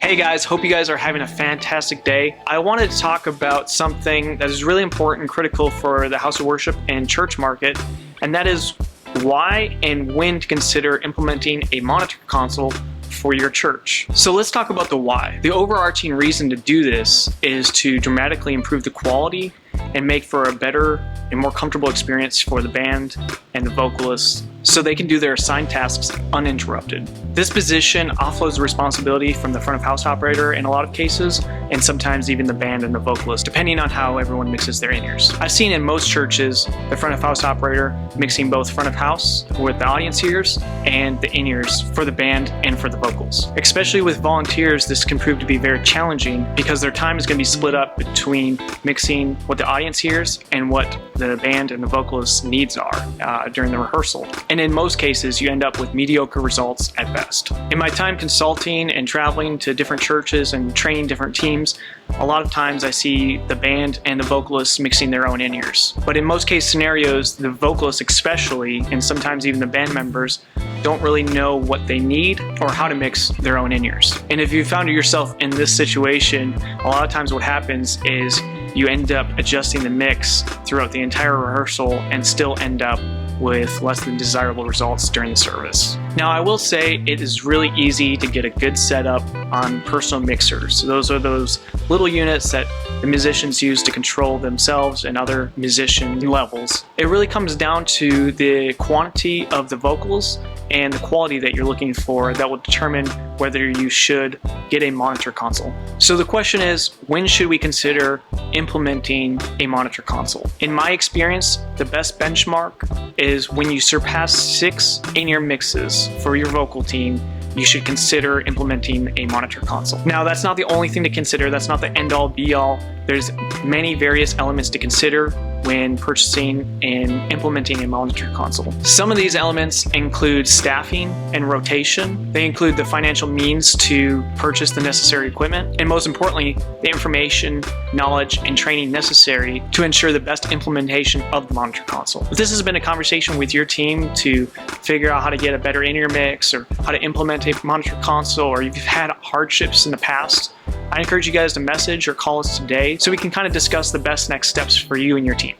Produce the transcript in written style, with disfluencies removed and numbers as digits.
Hey guys, hope you guys are having a fantastic day. I wanted to talk about something that is really important and critical for the house of worship and church market, and that is why and when to consider implementing a monitor console for your church. So let's talk about the why. The overarching reason to do this is to dramatically improve the quality and make for a better and more comfortable experience for the band and the vocalists so they can do their assigned tasks uninterrupted. This position offloads the responsibility from the front of house operator in a lot of cases, and sometimes even the band and the vocalist, depending on how everyone mixes their in-ears. I've seen in most churches the front of house operator mixing both front of house with the audience ears and the in-ears for the band and for the vocals. Especially with volunteers, this can prove to be very challenging because their time is going to be split up between mixing what the audience hears and what the band and the vocalist needs are during the rehearsal. And in most cases, you end up with mediocre results at best. In my time consulting and traveling to different churches and training different teams, a lot of times I see the band and the vocalists mixing their own in-ears. But in most case scenarios, the vocalists especially, and sometimes even the band members, don't really know what they need or how to mix their own in-ears. And if you found yourself in this situation, a lot of times what happens is you end up adjusting the mix throughout the entire rehearsal and still end up with less than desirable results during the service. Now, I will say it is really easy to get a good setup on personal mixers. So those are those little units that the musicians use to control themselves and other musician levels. It really comes down to the quantity of the vocals and the quality that you're looking for that will determine whether you should get a monitor console. So the question is, when should we consider implementing a monitor console? In my experience, the best benchmark is when you surpass 6 in-ear mixes for your vocal team, you should consider implementing a monitor console. Now, that's not the only thing to consider. That's not the end-all be-all. There's many various elements to consider when purchasing and implementing a monitor console. Some of these elements include staffing and rotation. They include the financial means to purchase the necessary equipment, and most importantly, the information, knowledge, and training necessary to ensure the best implementation of the monitor console. If this has been a conversation with your team to figure out how to get a better in-ear mix or how to implement a monitor console, or you've had hardships in the past, I encourage you guys to message or call us today so we can kind of discuss the best next steps for you and your team.